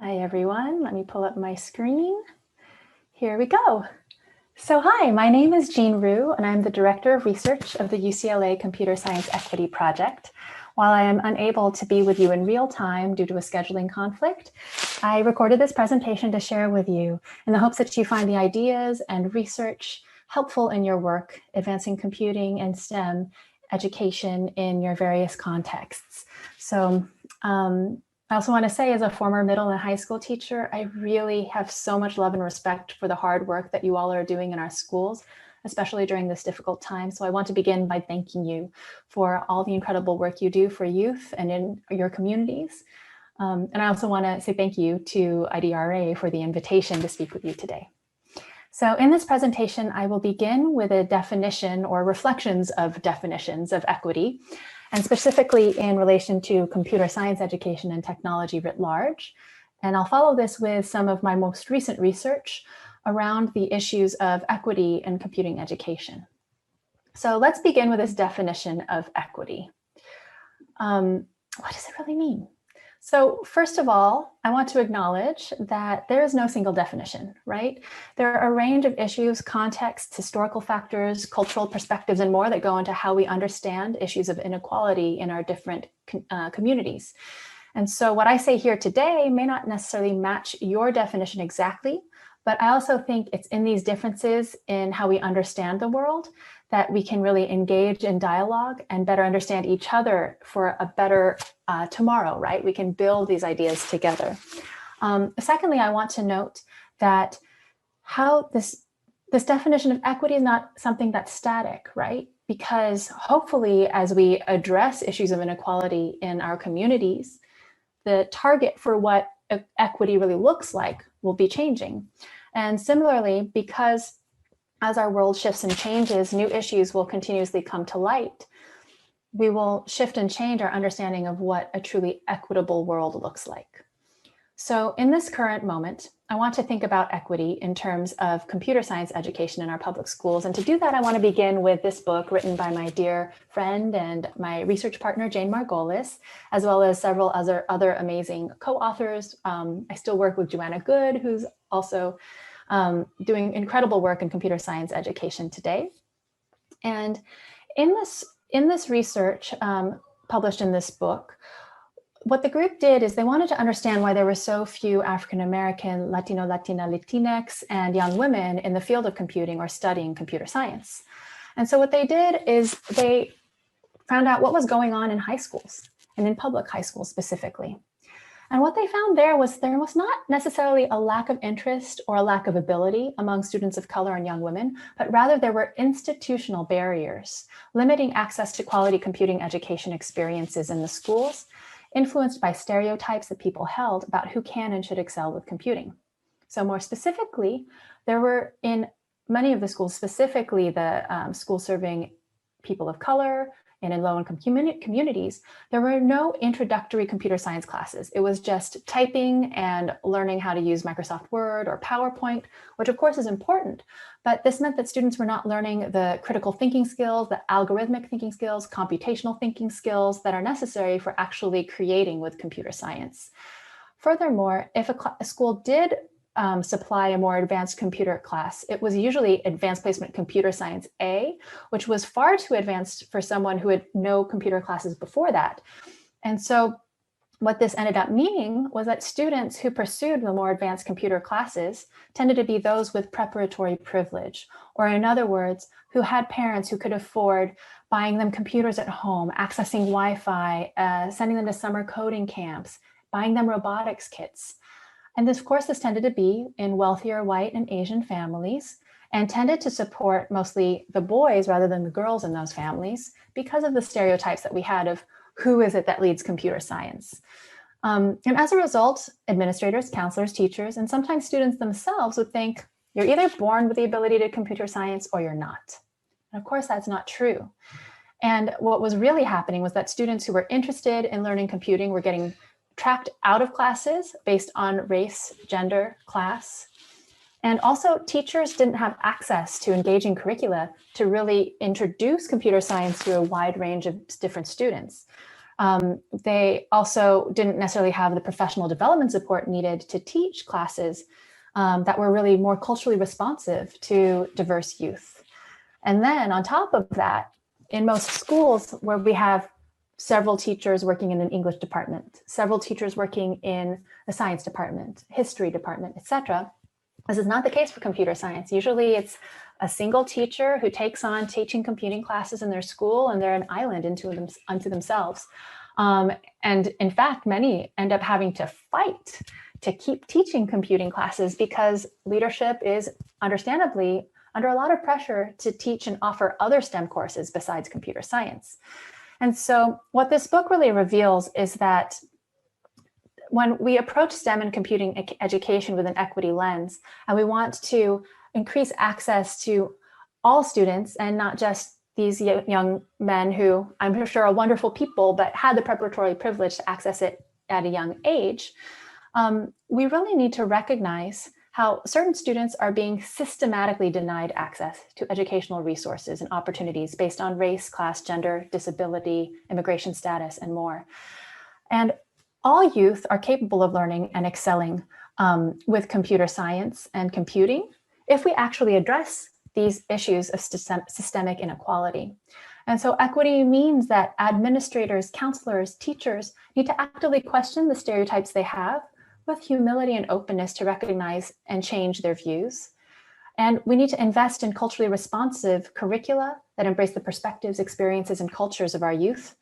Hi, everyone. Let me pull up my screen. Here we go. So hi, my name is Jean Ryoo, and I'm the Director of Research of the UCLA Computer Science Equity Project. While I am unable to be with you in real time due to a scheduling conflict, I recorded this presentation to share with you in the hopes that you find the ideas and research helpful in your work, advancing computing and STEM education in your various contexts. So I also want to say, as a former middle and high school teacher, I really have so much love and respect for the hard work that you all are doing in our schools, especially during this difficult time. So I want to begin by thanking you for all the incredible work you do for youth and in your communities. And I also want to say thank you to IDRA for the invitation to speak with you today. So in this presentation, I will begin with a definition or reflections of definitions of equity, and specifically in relation to computer science education and technology writ large. And I'll follow this with some of my most recent research around the issues of equity in computing education. So let's begin with this definition of equity. What does it really mean? So first of all, I want to acknowledge that there is no single definition, right? There are a range of issues, contexts, historical factors, cultural perspectives, and more that go into how we understand issues of inequality in our different communities. And so what I say here today may not necessarily match your definition exactly, but I also think it's in these differences in how we understand the world that we can really engage in dialogue and better understand each other for a better tomorrow, right? We can build these ideas together. Secondly, I want to note that how this definition of equity is not something that's static, right? Because hopefully, as we address issues of inequality in our communities, the target for what equity really looks like will be changing. And similarly, because as our world shifts and changes, new issues will continuously come to light. We will shift and change our understanding of what a truly equitable world looks like. So in this current moment, I want to think about equity in terms of computer science education in our public schools. And to do that, I want to begin with this book written by my dear friend and my research partner, Jane Margolis, as well as several other amazing co-authors. I still work with Joanna Good, who's also doing incredible work in computer science education today. And in this research published in this book, what the group did is they wanted to understand why there were so few African-American, Latino, Latina, Latinx, and young women in the field of computing or studying computer science. And so what they did is they found out what was going on in high schools and in public high schools specifically. And what they found there was not necessarily a lack of interest or a lack of ability among students of color and young women, but rather there were institutional barriers limiting access to quality computing education experiences in the schools, influenced by stereotypes that people held about who can and should excel with computing. So more specifically, there were in many of the schools, specifically the schools serving people of color, and in low-income communities, there were no introductory computer science classes. It was just typing and learning how to use Microsoft Word or PowerPoint, which of course is important, but this meant that students were not learning the critical thinking skills, the algorithmic thinking skills, computational thinking skills that are necessary for actually creating with computer science. Furthermore, if a school did supply a more advanced computer class, it was usually advanced placement computer science A, which was far too advanced for someone who had no computer classes before that. And so what this ended up meaning was that students who pursued the more advanced computer classes tended to be those with preparatory privilege, or in other words, who had parents who could afford buying them computers at home, accessing Wi-Fi, sending them to summer coding camps, buying them robotics kits. And this, of course, this tended to be in wealthier white and Asian families and tended to support mostly the boys rather than the girls in those families because of the stereotypes that we had of who is it that leads computer science. And as a result, administrators, counselors, teachers, and sometimes students themselves would think you're either born with the ability to computer science or you're not. And of course, that's not true. And what was really happening was that students who were interested in learning computing were getting tracked out of classes based on race, gender, class. And also teachers didn't have access to engaging curricula to really introduce computer science to a wide range of different students. They also didn't necessarily have the professional development support needed to teach classes that were really more culturally responsive to diverse youth. And then on top of that, in most schools where we have several teachers working in an English department, several teachers working in a science department, history department, etc., this is not the case for computer science. Usually it's a single teacher who takes on teaching computing classes in their school, and they're an island unto themselves. And in fact, many end up having to fight to keep teaching computing classes because leadership is understandably under a lot of pressure to teach and offer other STEM courses besides computer science. And so what this book really reveals is that when we approach STEM and computing education with an equity lens, and we want to increase access to all students and not just these young men who I'm sure are wonderful people, but had the preparatory privilege to access it at a young age, we really need to recognize how certain students are being systematically denied access to educational resources and opportunities based on race, class, gender, disability, immigration status, and more. And all youth are capable of learning and excelling with computer science and computing if we actually address these issues of systemic inequality. And so equity means that administrators, counselors, teachers need to actively question the stereotypes they have with humility and openness to recognize and change their views. And we need to invest in culturally responsive curricula that embrace the perspectives, experiences, and cultures of our youth,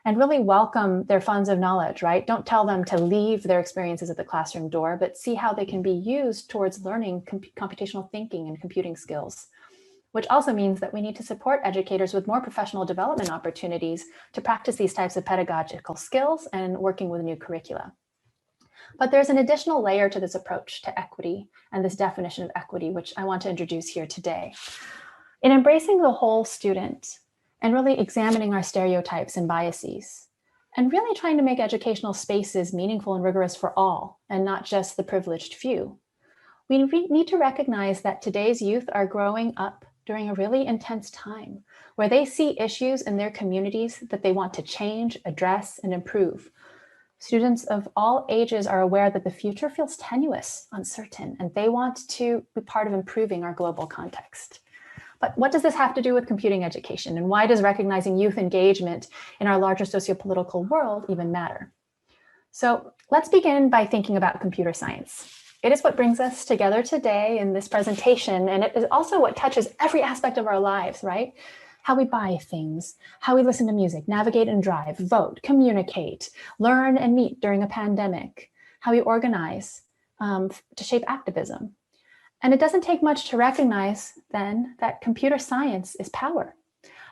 and really welcome their funds of knowledge, right? Don't tell them to leave their experiences at the classroom door, but see how they can be used towards learning computational thinking and computing skills, which also means that we need to support educators with more professional development opportunities to practice these types of pedagogical skills and working with new curricula. But there's an additional layer to this approach to equity and this definition of equity, which I want to introduce here today. In embracing the whole student and really examining our stereotypes and biases, and really trying to make educational spaces meaningful and rigorous for all, and not just the privileged few, we need to recognize that today's youth are growing up during a really intense time where they see issues in their communities that they want to change, address, and improve. Students of all ages are aware that the future feels tenuous, uncertain, and they want to be part of improving our global context. But what does this have to do with computing education? And why does recognizing youth engagement in our larger sociopolitical world even matter? So let's begin by thinking about computer science. It is what brings us together today in this presentation, and it is also what touches every aspect of our lives, right? How we buy things, how we listen to music, navigate and drive, vote, communicate, learn and meet during a pandemic, how we organize to shape activism. And it doesn't take much to recognize then that computer science is power.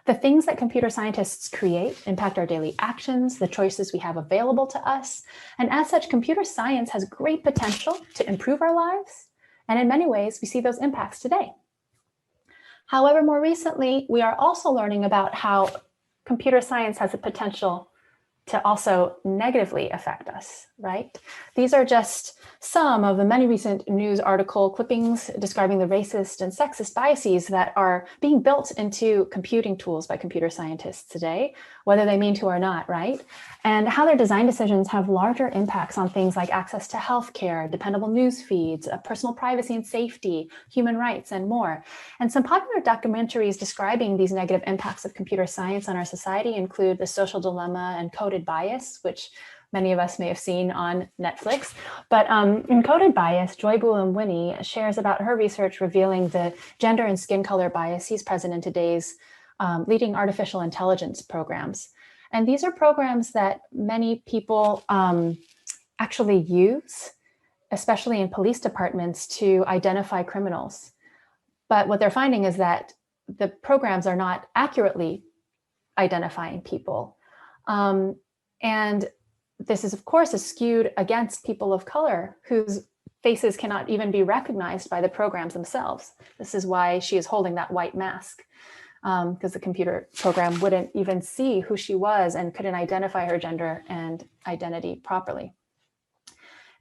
The things that computer scientists create impact our daily actions, the choices we have available to us. And as such, computer science has great potential to improve our lives. And in many ways, we see those impacts today. However, more recently, we are also learning about how computer science has the potential to also negatively affect us, right? These are just some of the many recent news article clippings describing the racist and sexist biases that are being built into computing tools by computer scientists today, whether they mean to or not, right? And how their design decisions have larger impacts on things like access to healthcare, dependable news feeds, personal privacy and safety, human rights, and more. And some popular documentaries describing these negative impacts of computer science on our society include The Social Dilemma and Coded Bias, which many of us may have seen on Netflix. But in Coded Bias, Joy Buolamwini shares about her research revealing the gender and skin color biases present in today's leading artificial intelligence programs. And these are programs that many people actually use, especially in police departments, to identify criminals. But what they're finding is that the programs are not accurately identifying people. And this is, of course, skewed against people of color whose faces cannot even be recognized by the programs themselves. This is why she is holding that white mask, because the computer program wouldn't even see who she was and couldn't identify her gender and identity properly.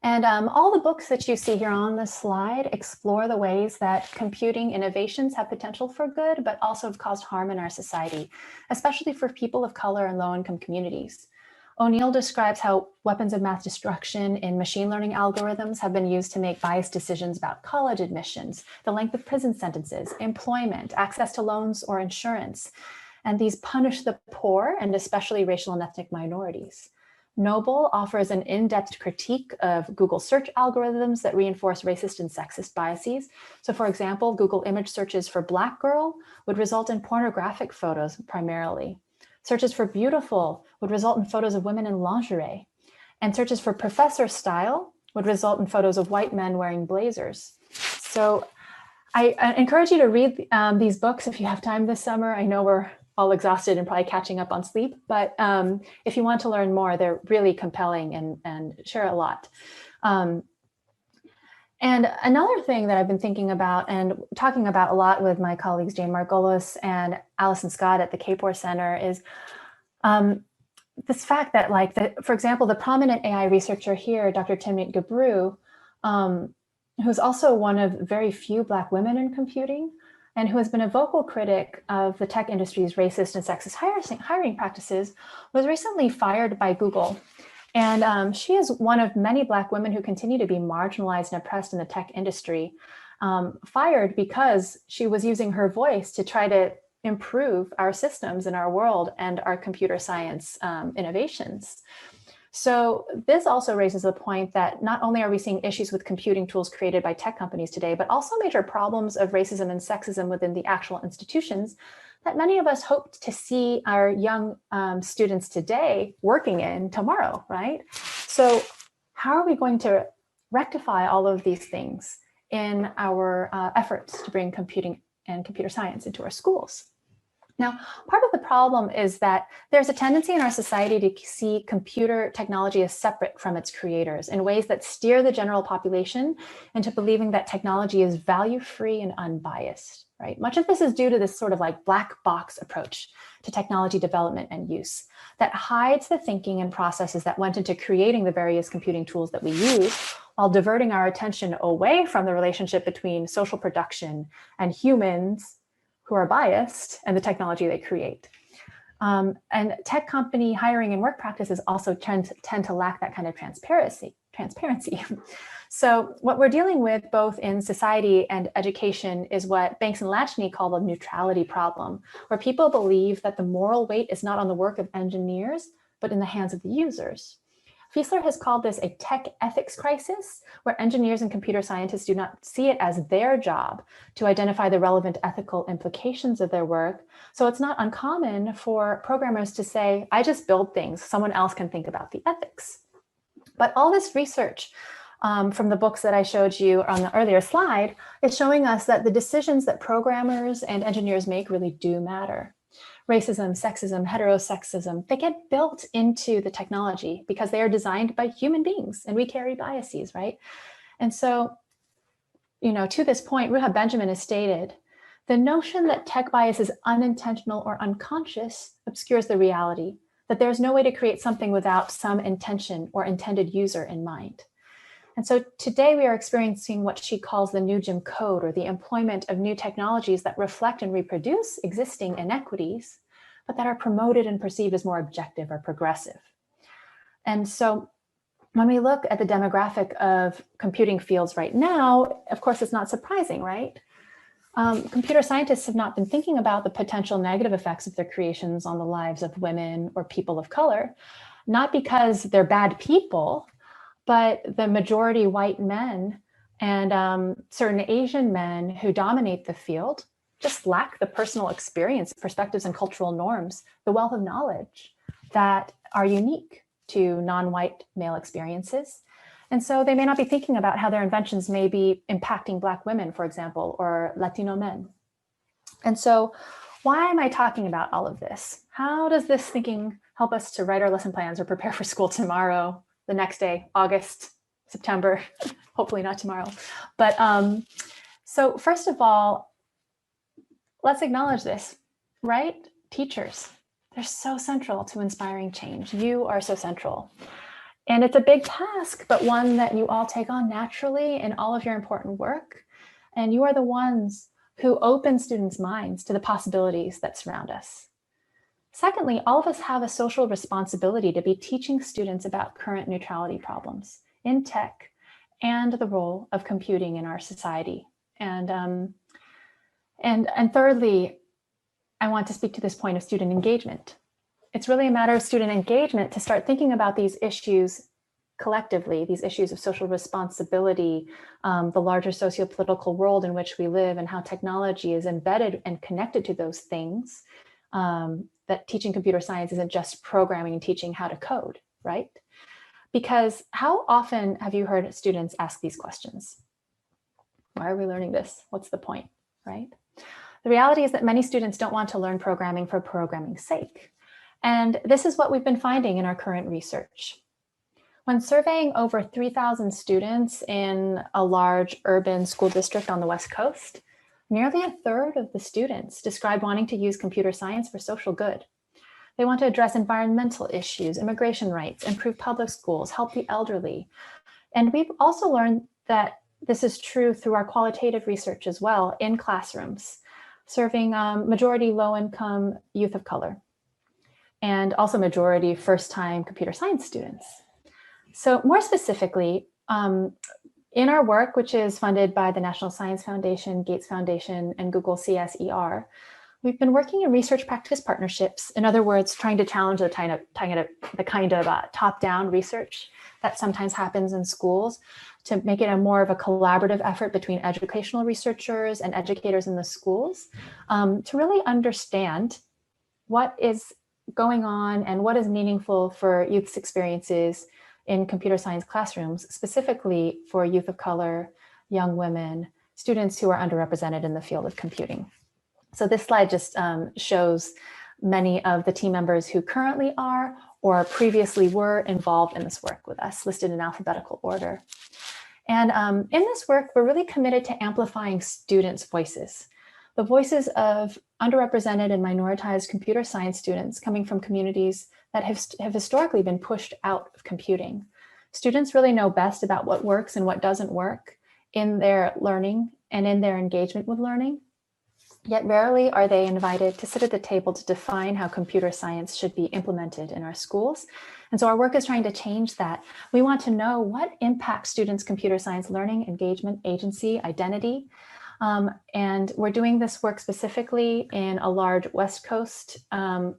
And all the books that you see here on this slide explore the ways that computing innovations have potential for good, but also have caused harm in our society, especially for people of color and low-income communities. O'Neill describes how weapons of mass destruction in machine learning algorithms have been used to make biased decisions about college admissions, the length of prison sentences, employment, access to loans or insurance. And these punish the poor and especially racial and ethnic minorities. Noble offers an in-depth critique of Google search algorithms that reinforce racist and sexist biases. So for example, Google image searches for Black girl would result in pornographic photos primarily. Searches for beautiful would result in photos of women in lingerie. And searches for professor style would result in photos of white men wearing blazers. So I encourage you to read these books if you have time this summer. I know we're all exhausted and probably catching up on sleep, but if you want to learn more, they're really compelling and share a lot. And another thing that I've been thinking about and talking about a lot with my colleagues, Jane Margolis and Allison Scott at the Kapor Center, is this fact that, for example, the prominent AI researcher here, Dr. Timnit Gebru, who's also one of very few Black women in computing, and who has been a vocal critic of the tech industry's racist and sexist hiring practices, was recently fired by Google. And she is one of many Black women who continue to be marginalized and oppressed in the tech industry, fired because she was using her voice to try to improve our systems in our world and our computer science innovations. So this also raises the point that not only are we seeing issues with computing tools created by tech companies today, but also major problems of racism and sexism within the actual institutions that many of us hoped to see our young students today working in tomorrow, right? So how are we going to rectify all of these things in our efforts to bring computing and computer science into our schools? Now, part of the problem is that there's a tendency in our society to see computer technology as separate from its creators in ways that steer the general population into believing that technology is value-free and unbiased, right? Much of this is due to this sort of like black box approach to technology development and use that hides the thinking and processes that went into creating the various computing tools that we use, while diverting our attention away from the relationship between social production and humans who are biased and the technology they create. And tech company hiring and work practices also tend to lack that kind of transparency. So what we're dealing with both in society and education is what Banks and Lachny call the neutrality problem, where people believe that the moral weight is not on the work of engineers, but in the hands of the users. Fiesler has called this a tech ethics crisis, where engineers and computer scientists do not see it as their job to identify the relevant ethical implications of their work. So it's not uncommon for programmers to say, I just build things, someone else can think about the ethics. But all this research from the books that I showed you on the earlier slide is showing us that the decisions that programmers and engineers make really do matter. Racism, sexism, heterosexism, they get built into the technology because they are designed by human beings and we carry biases, right? And so, to this point, Ruha Benjamin has stated, the notion that tech bias is unintentional or unconscious obscures the reality, that there's no way to create something without some intention or intended user in mind. And so today we are experiencing what she calls the new Jim Code, or the employment of new technologies that reflect and reproduce existing inequities, but that are promoted and perceived as more objective or progressive. And so when we look at the demographic of computing fields right now, of course, it's not surprising, right? Computer scientists have not been thinking about the potential negative effects of their creations on the lives of women or people of color, not because they're bad people, but the majority white men and certain Asian men who dominate the field just lack the personal experience, perspectives, and cultural norms, the wealth of knowledge that are unique to non-white male experiences. And so they may not be thinking about how their inventions may be impacting Black women, for example, or Latino men. And so why am I talking about all of this? How does this thinking help us to write our lesson plans or prepare for school tomorrow, the next day, August, September, hopefully not tomorrow. But so first of all, let's acknowledge this, right? Teachers, they're so central to inspiring change. You are so central. And it's a big task, but one that you all take on naturally in all of your important work. And you are the ones who open students' minds to the possibilities that surround us. Secondly, all of us have a social responsibility to be teaching students about current neutrality problems in tech and the role of computing in our society. And thirdly, I want to speak to this point of student engagement. It's really a matter of student engagement to start thinking about these issues collectively, these issues of social responsibility, the larger socio-political world in which we live, and how technology is embedded and connected to those things. That teaching computer science isn't just programming and teaching how to code, right? Because how often have you heard students ask these questions? Why are we learning this? What's the point, right? The reality is that many students don't want to learn programming for programming's sake. And this is what we've been finding in our current research. When surveying over 3,000 students in a large urban school district on the West Coast, nearly a third of the students described wanting to use computer science for social good. They want to address environmental issues, immigration rights, improve public schools, help the elderly. And we've also learned that this is true through our qualitative research as well in classrooms, serving majority low-income youth of color, and also majority first-time computer science students. So more specifically, in our work, which is funded by the National Science Foundation, Gates Foundation, and Google CSER, we've been working in research practice partnerships. In other words, trying to challenge the kind of top-down research that sometimes happens in schools to make it more of a collaborative effort between educational researchers and educators in the schools to really understand what is going on and what is meaningful for youth's experiences in computer science classrooms, specifically for youth of color, young women, students who are underrepresented in the field of computing. So this slide just shows many of the team members who currently are or previously were involved in this work with us, listed in alphabetical order. And in this work, we're really committed to amplifying students' voices, the voices of underrepresented and minoritized computer science students coming from communities that have historically been pushed out of computing. Students really know best about what works and what doesn't work in their learning and in their engagement with learning. Yet rarely are they invited to sit at the table to define how computer science should be implemented in our schools. And so our work is trying to change that. We want to know what impacts students' computer science learning, engagement, agency, identity. And we're doing this work specifically in a large West Coast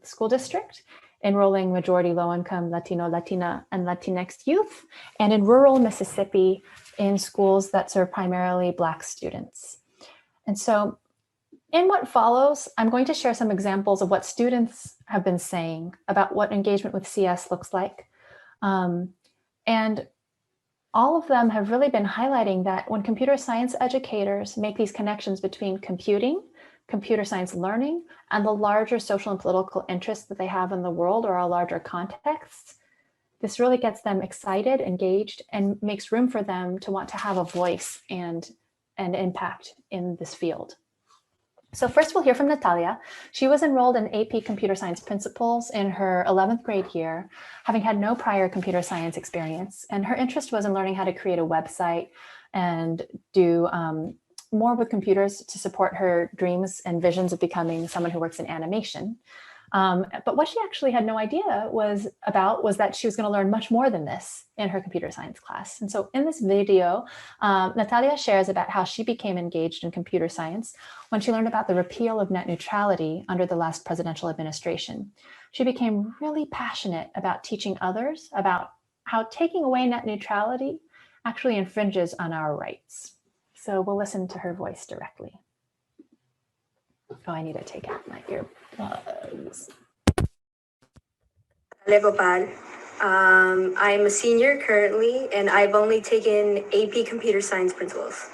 school district, enrolling majority low-income Latino, Latina, and Latinx youth, and in rural Mississippi in schools that serve primarily Black students. And so in what follows, I'm going to share some examples of what students have been saying about what engagement with CS looks like. And all of them have really been highlighting that when computer science educators make these connections between computing, computer science learning, and the larger social and political interests that they have in the world or our larger contexts, this really gets them excited, engaged, and makes room for them to want to have a voice and impact in this field. So first we'll hear from Natalia. She was enrolled in AP Computer Science Principles in her 11th grade year, having had no prior computer science experience. And her interest was in learning how to create a website and do more with computers to support her dreams and visions of becoming someone who works in animation. But what she actually had no idea was that she was going to learn much more than this in her computer science class. And so in this video, Natalia shares about how she became engaged in computer science when she learned about the repeal of net neutrality under the last presidential administration. She became really passionate about teaching others about how taking away net neutrality actually infringes on our rights. So we'll listen to her voice directly. Oh, I need to take out my earbuds. Gopal. I'm a senior currently, and I've only taken AP Computer Science Principles.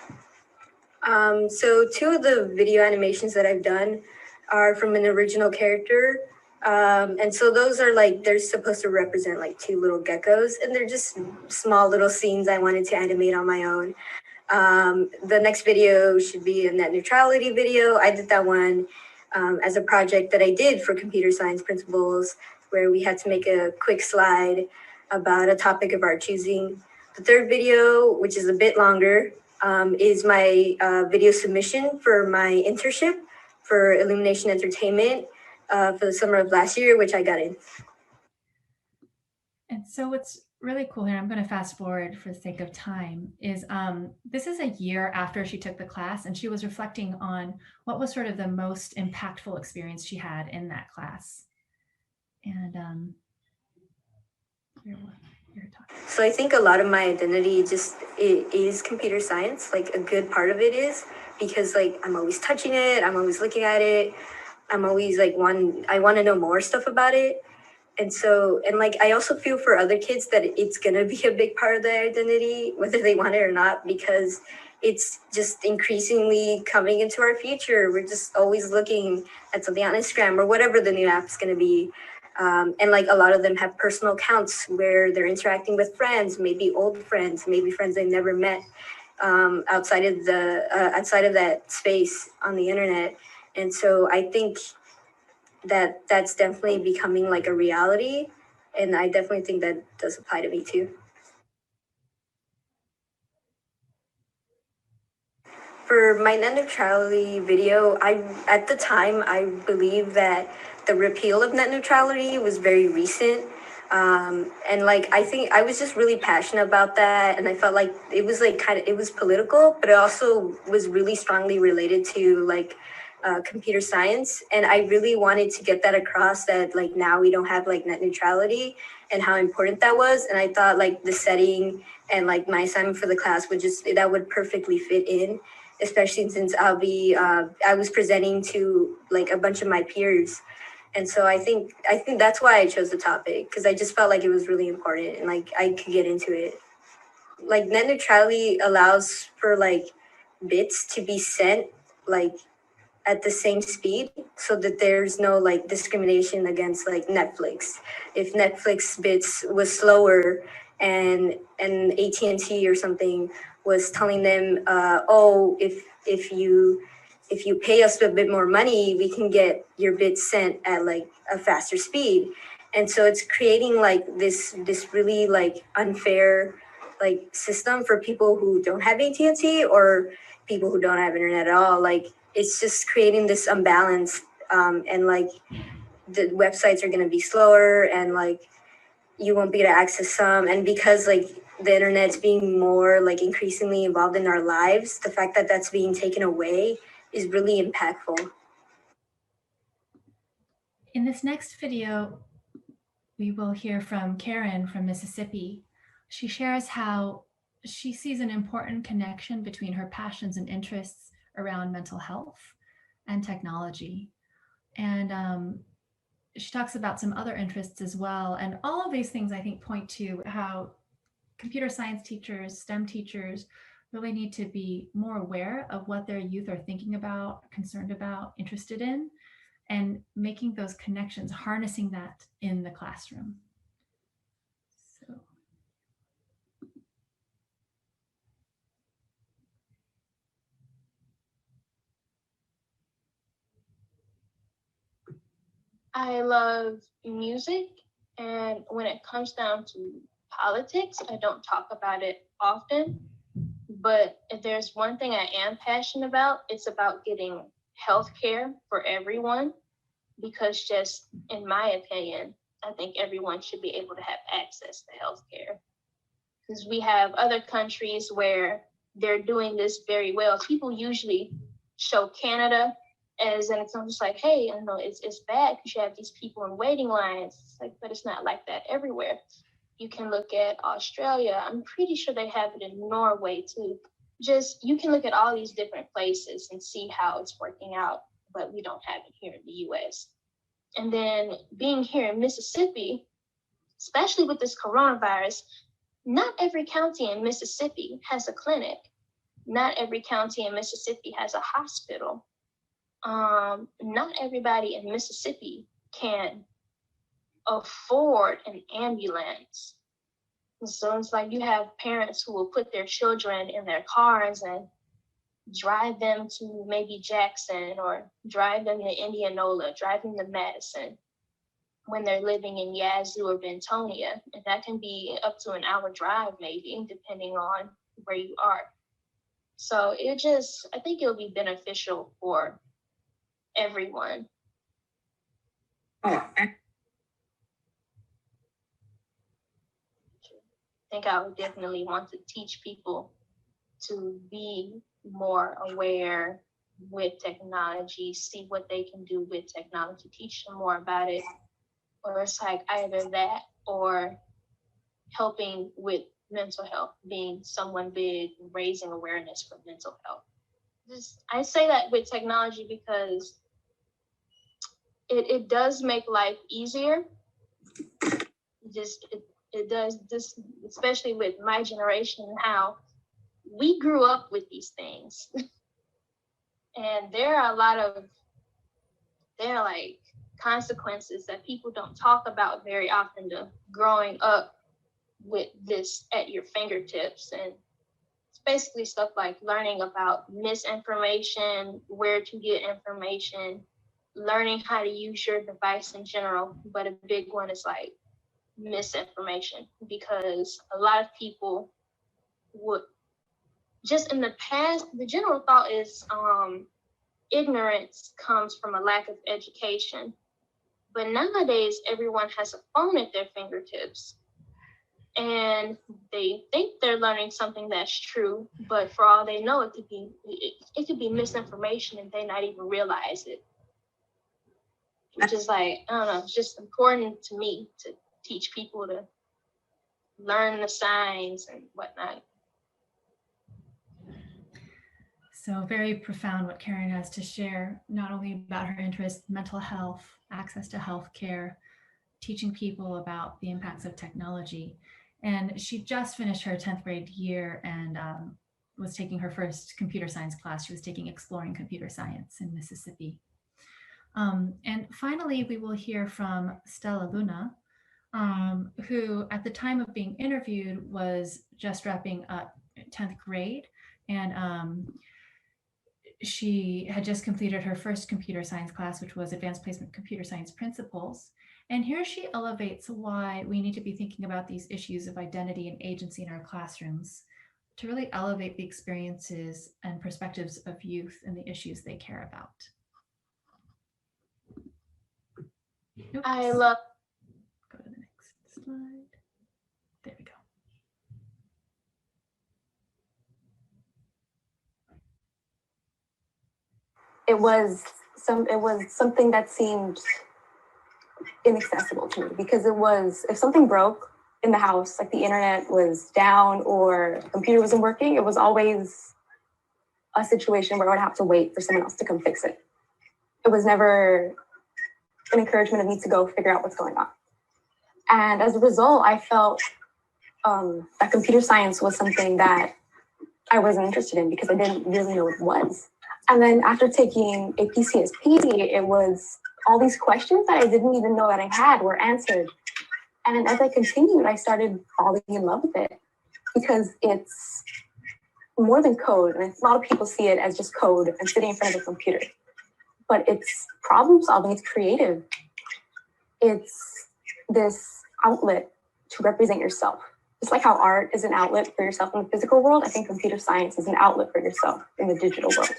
So two of the video animations that I've done are from an original character. And so those are they're supposed to represent two little geckos, and they're just small little scenes I wanted to animate on my own. The next video should be a net neutrality video. I did that one as a project that I did for Computer Science Principles, where we had to make a quick slide about a topic of our choosing. The third video, which is a bit longer, is my video submission for my internship for Illumination Entertainment. for the summer of last year, which I got in. And so what's really cool here, I'm going to fast forward for the sake of time, is this is a year after she took the class, and she was reflecting on what was sort of the most impactful experience she had in that class. And you're talking. So I think a lot of my identity just is computer science. Like a good part of it is because like I'm always touching it, I'm always looking at it, I'm always like I want to know more stuff about it. And so, and like, I also feel for other kids that it's going to be a big part of their identity, whether they want it or not, because it's just increasingly coming into our future. We're just always looking at something on Instagram or whatever the new app is going to be. And like a lot of them have personal accounts where they're interacting with friends, maybe old friends, maybe friends they've never met outside of that space on the internet. And so I think that's definitely becoming like a reality, and I definitely think that does apply to me too. For my net neutrality video, at the time I believe that the repeal of net neutrality was very recent, and like I think I was just really passionate about that, and I felt like it was like it was political, but it also was really strongly related to like computer science, and I really wanted to get that across, that like now we don't have like net neutrality and how important that was. And I thought like the setting and like my assignment for the class that would perfectly fit in, especially since I was presenting to like a bunch of my peers. And so I think that's why I chose the topic, because I just felt like it was really important and like I could get into it. Like net neutrality allows for like bits to be sent like at the same speed, so that there's no like discrimination against like Netflix. If Netflix bits was slower and AT&T or something was telling them, oh, if you pay us a bit more money, we can get your bits sent at like a faster speed. And so it's creating like this really like unfair like system for people who don't have AT&T or people who don't have internet at all. Like it's just creating this imbalance, and like the websites are going to be slower, and like you won't be able to access some. And because like the internet's being more like increasingly involved in our lives, the fact that that's being taken away is really impactful. In this next video, we will hear from Karen from Mississippi. She shares how she sees an important connection between her passions and interests around mental health and technology. And she talks about some other interests as well. And all of these things, I think, point to how computer science teachers, STEM teachers, really need to be more aware of what their youth are thinking about, concerned about, interested in, and making those connections, harnessing that in the classroom. So. I love music, and when it comes down to politics, I don't talk about it often. But if there's one thing I am passionate about, it's about getting healthcare for everyone, because just in my opinion, I think everyone should be able to have access to healthcare. Because we have other countries where they're doing this very well. People usually show Canada as an example, just like, hey, you know, it's bad because you have these people in waiting lines. It's like, but it's not like that everywhere. You can look at Australia. I'm pretty sure they have it in Norway too. Just, you can look at all these different places and see how it's working out, but we don't have it here in the US. And then being here in Mississippi, especially with this coronavirus, not every county in Mississippi has a clinic. Not every county in Mississippi has a hospital. Not everybody in Mississippi can afford an ambulance. And so it's like you have parents who will put their children in their cars and drive them to maybe Jackson, or drive them to Indianola, drive them to Madison when they're living in Yazoo or Bentonia. And that can be up to an hour drive, maybe, depending on where you are. So I think it'll be beneficial for everyone. I think I would definitely want to teach people to be more aware with technology, see what they can do with technology, teach them more about it. Or it's like either that or helping with mental health, being someone big, raising awareness for mental health. I say that with technology because it does make life easier. It does this, especially with my generation, how we grew up with these things. And there are like consequences that people don't talk about very often to growing up with this at your fingertips. And it's basically stuff like learning about misinformation, where to get information, learning how to use your device in general. But a big one is like misinformation, because a lot of people would just in the past, the general thought is ignorance comes from a lack of education. But nowadays, everyone has a phone at their fingertips. And they think they're learning something that's true, but for all they know, it could be misinformation and they not even realize it. Which is like, I don't know, it's just important to me to teach people to learn the signs and whatnot. So very profound what Karen has to share, not only about her interest, mental health, access to healthcare, teaching people about the impacts of technology. And she just finished her 10th grade year and was taking her first computer science class. She was taking Exploring Computer Science in Mississippi. And finally, we will hear from Stella Luna, who at the time of being interviewed was just wrapping up 10th grade. And she had just completed her first computer science class, which was Advanced Placement Computer Science Principles. And here she elevates why we need to be thinking about these issues of identity and agency in our classrooms to really elevate the experiences and perspectives of youth and the issues they care about. Oops. I love. Go to the next slide. There we go. It was something that seemed inaccessible to me, because it was, if something broke in the house, like the internet was down or the computer wasn't working, it was always a situation where I would have to wait for someone else to come fix it. It was never an encouragement of me to go figure out what's going on. And as a result, I felt that computer science was something that I wasn't interested in because I didn't really know what it was. And then after taking a PCSP, it was all these questions that I didn't even know that I had were answered. And as I continued, I started falling in love with it because it's more than code. And a lot of people see it as just code and sitting in front of a computer. But it's problem solving, it's creative. It's this outlet to represent yourself. Just like how art is an outlet for yourself in the physical world, I think computer science is an outlet for yourself in the digital world.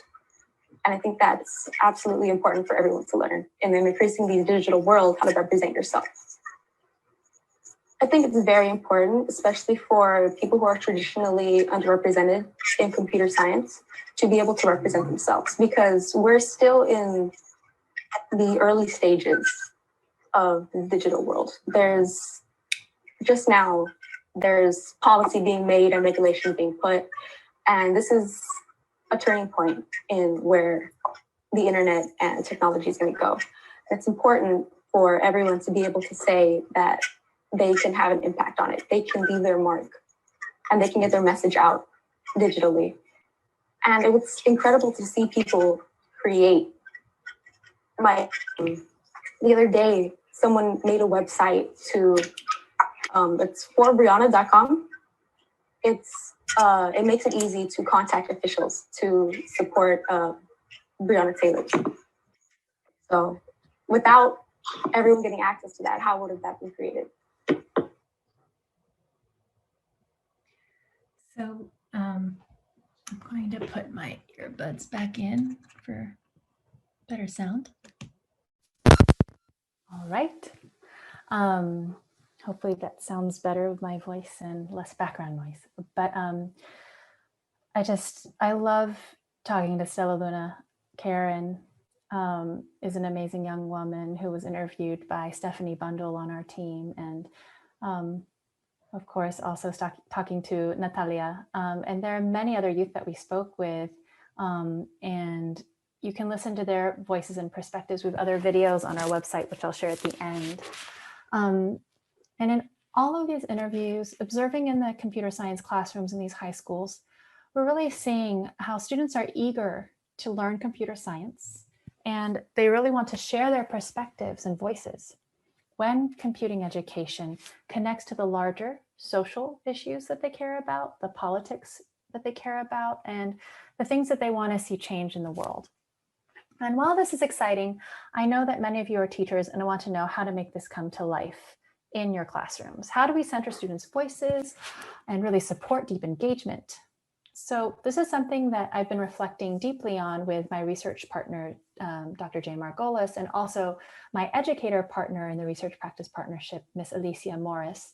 And I think that's absolutely important for everyone to learn in an increasingly digital world, how to represent yourself. I think it's very important, especially for people who are traditionally underrepresented in computer science, to be able to represent themselves, because we're still in the early stages of the digital world. There's policy being made and regulation being put, and this is a turning point in where the internet and technology is going to go. It's important for everyone to be able to say that they can have an impact on it. They can leave their mark and they can get their message out digitally. And it was incredible to see people create. The other day, someone made a website to, it's forbrianna.com. It makes it easy to contact officials to support Breonna Taylor. So without everyone getting access to that, how would have that been created? So I'm going to put my earbuds back in for better sound. All All right. Hopefully that sounds better with my voice and less background noise. But I love talking to Stella Luna. Karen is an amazing young woman who was interviewed by Stephanie Bundle on our team. And of course, also talking to Natalia. And there are many other youth that we spoke with. And you can listen to their voices and perspectives with other videos on our website, which I'll share at the end. And in all of these interviews, observing in the computer science classrooms in these high schools, we're really seeing how students are eager to learn computer science, and they really want to share their perspectives and voices when computing education connects to the larger social issues that they care about, the politics that they care about, and the things that they want to see change in the world. And while this is exciting, I know that many of you are teachers and want to know how to make this come to life in your classrooms. How do we center students' voices and really support deep engagement? So this is something that I've been reflecting deeply on with my research partner, Dr. Jay Margolis, and also my educator partner in the Research Practice Partnership, Miss Alicia Morris.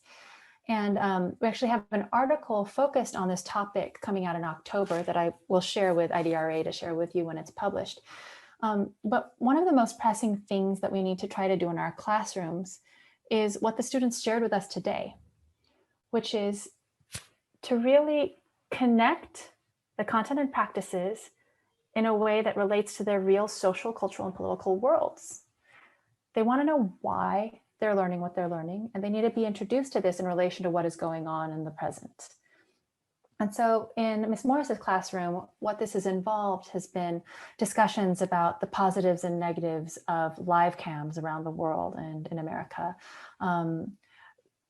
And we actually have an article focused on this topic coming out in October that I will share with IDRA to share with you when it's published. But one of the most pressing things that we need to try to do in our classrooms is what the students shared with us today, which is to really connect the content and practices in a way that relates to their real social, cultural, and political worlds. They want to know why they're learning what they're learning, and they need to be introduced to this in relation to what is going on in the present. And so in Ms. Morris's classroom, what this has involved has been discussions about the positives and negatives of live cams around the world and in America.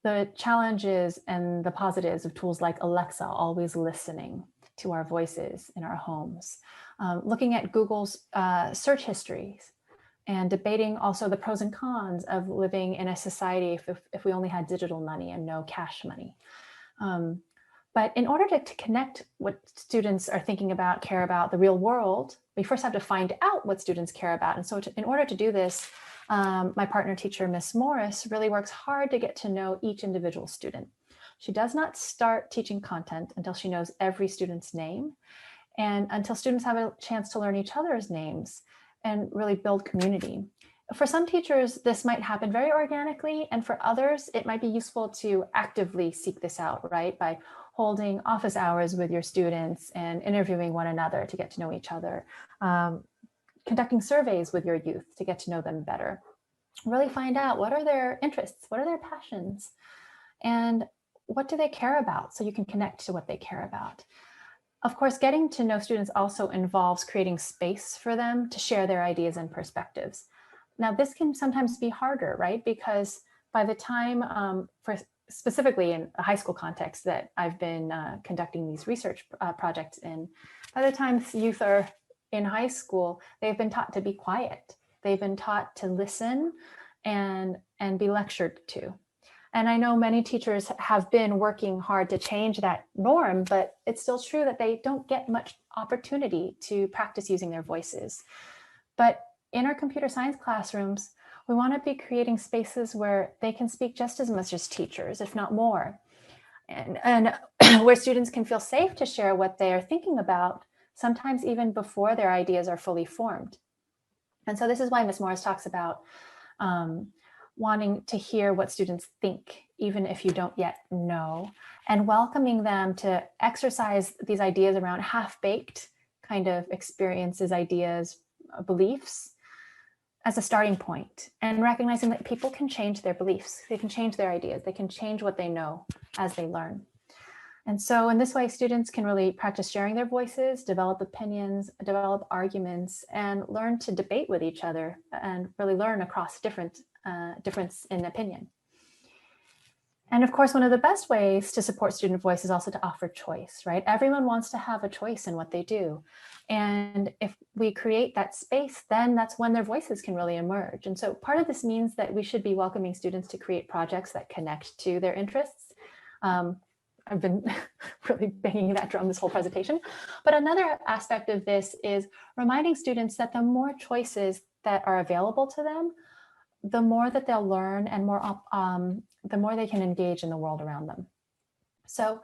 The challenges and the positives of tools like Alexa, always listening to our voices in our homes. Looking at Google's search histories and debating also the pros and cons of living in a society if we only had digital money and no cash money. But in order to connect what students are thinking about, care about, the real world, we first have to find out what students care about. And so in order to do this, my partner teacher, Miss Morris, really works hard to get to know each individual student. She does not start teaching content until she knows every student's name and until students have a chance to learn each other's names and really build community. For some teachers, this might happen very organically, and for others, it might be useful to actively seek this out, right? By holding office hours with your students and interviewing one another to get to know each other, conducting surveys with your youth to get to know them better. Really find out what are their interests, what are their passions, and what do they care about so you can connect to what they care about. Of course, getting to know students also involves creating space for them to share their ideas and perspectives. Now, this can sometimes be harder, right? Because by the time, specifically in a high school context that I've been conducting these research projects in, by the time youth are in high school, they've been taught to be quiet. They've been taught to listen and be lectured to. And I know many teachers have been working hard to change that norm, but it's still true that they don't get much opportunity to practice using their voices. But in our computer science classrooms, we want to be creating spaces where they can speak just as much as teachers, if not more, and where students can feel safe to share what they are thinking about, sometimes even before their ideas are fully formed. And so this is why Ms. Morris talks about wanting to hear what students think, even if you don't yet know, and welcoming them to exercise these ideas around half-baked kind of experiences, ideas, beliefs as a starting point, and recognizing that people can change their beliefs, they can change their ideas, they can change what they know as they learn. And so in this way, students can really practice sharing their voices, develop opinions, develop arguments, and learn to debate with each other and really learn across difference in opinion. And of course, one of the best ways to support student voice is also to offer choice, right? Everyone wants to have a choice in what they do. And if we create that space, then that's when their voices can really emerge. And so part of this means that we should be welcoming students to create projects that connect to their interests. I've been really banging that drum this whole presentation. But another aspect of this is reminding students that the more choices that are available to them, the more that they'll learn and the more they can engage in the world around them. So,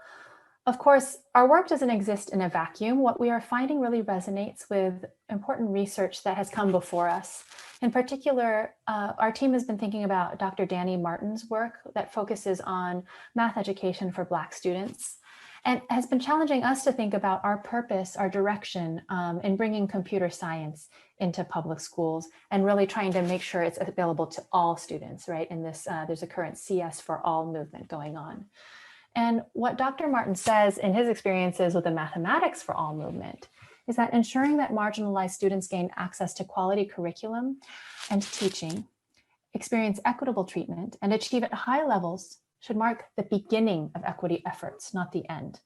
of course, our work doesn't exist in a vacuum. What we are finding really resonates with important research that has come before us. In particular, our team has been thinking about Dr. Danny Martin's work that focuses on math education for Black students, and has been challenging us to think about our purpose, our direction in bringing computer science into public schools and really trying to make sure it's available to all students, right? In this, there's a current CS for all movement going on. And what Dr. Martin says in his experiences with the Mathematics for All movement is that ensuring that marginalized students gain access to quality curriculum and teaching, experience equitable treatment, and achieve at high levels should mark the beginning of equity efforts, not the end.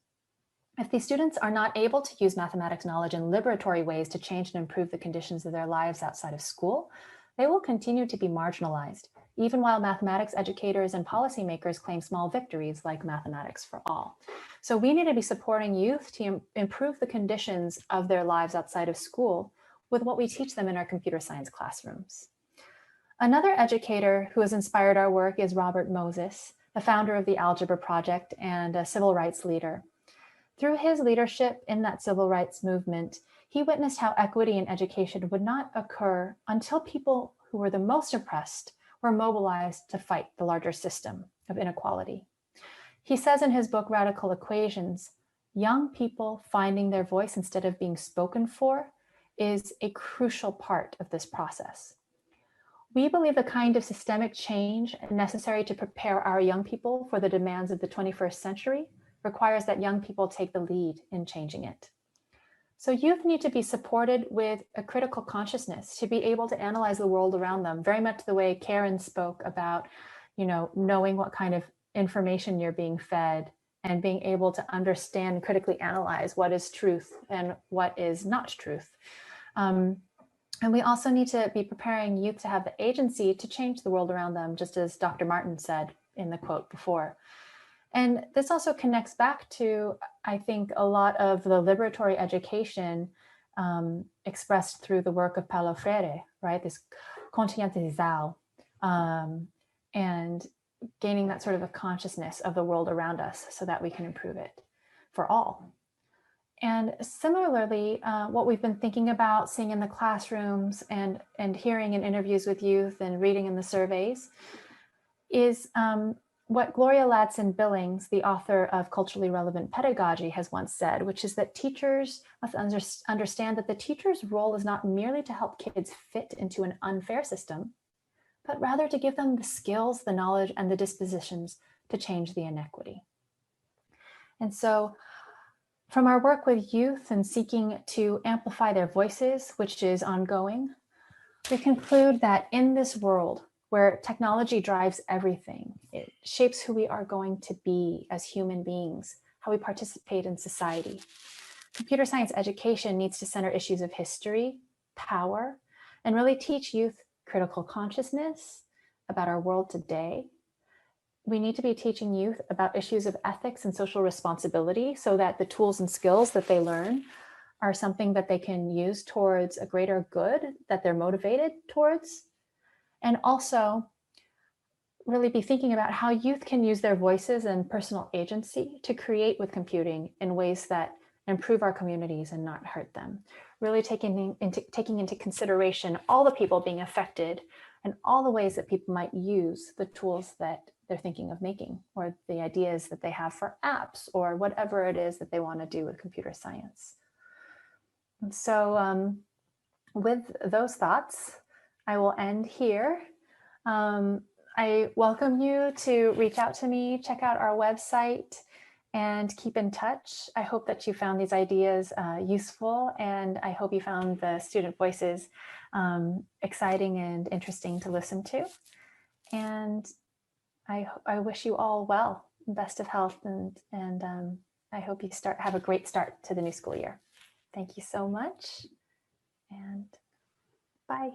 If these students are not able to use mathematics knowledge in liberatory ways to change and improve the conditions of their lives outside of school, they will continue to be marginalized, even while mathematics educators and policymakers claim small victories like Mathematics for All. So we need to be supporting youth to improve the conditions of their lives outside of school with what we teach them in our computer science classrooms. Another educator who has inspired our work is Robert Moses, the founder of the Algebra Project and a civil rights leader. Through his leadership in that civil rights movement, he witnessed how equity in education would not occur until people who were the most oppressed were mobilized to fight the larger system of inequality. He says in his book, Radical Equations, young people finding their voice instead of being spoken for is a crucial part of this process. We believe the kind of systemic change necessary to prepare our young people for the demands of the 21st century requires that young people take the lead in changing it. So youth need to be supported with a critical consciousness to be able to analyze the world around them, very much the way Karen spoke about, knowing what kind of information you're being fed and being able to understand and critically analyze what is truth and what is not truth. And we also need to be preparing youth to have the agency to change the world around them, just as Dr. Martin said in the quote before. And this also connects back to, I think, a lot of the liberatory education expressed through the work of Paulo Freire, right? This conscientizar, and gaining that sort of a consciousness of the world around us so that we can improve it for all. And similarly, what we've been thinking about, seeing in the classrooms and hearing in interviews with youth and reading in the surveys is what Gloria Ladson-Billings, the author of Culturally Relevant Pedagogy, has once said, which is that teachers must understand that the teacher's role is not merely to help kids fit into an unfair system, but rather to give them the skills, the knowledge, and the dispositions to change the inequity. And so from our work with youth and seeking to amplify their voices, which is ongoing, we conclude that in this world where technology drives everything, it shapes who we are going to be as human beings, how we participate in society. Computer science education needs to center issues of history, power, and really teach youth critical consciousness about our world today. We need to be teaching youth about issues of ethics and social responsibility so that the tools and skills that they learn are something that they can use towards a greater good that they're motivated towards. And also really be thinking about how youth can use their voices and personal agency to create with computing in ways that improve our communities and not hurt them. Really taking into consideration all the people being affected and all the ways that people might use the tools that they're thinking of making, or the ideas that they have for apps, or whatever it is that they want to do with computer science. And so with those thoughts, I will end here. I welcome you to reach out to me, check out our website, and keep in touch. I hope that you found these ideas useful, and I hope you found the student voices exciting and interesting to listen to. And I wish you all well, best of health, and I hope you have a great start to the new school year. Thank you so much, and bye.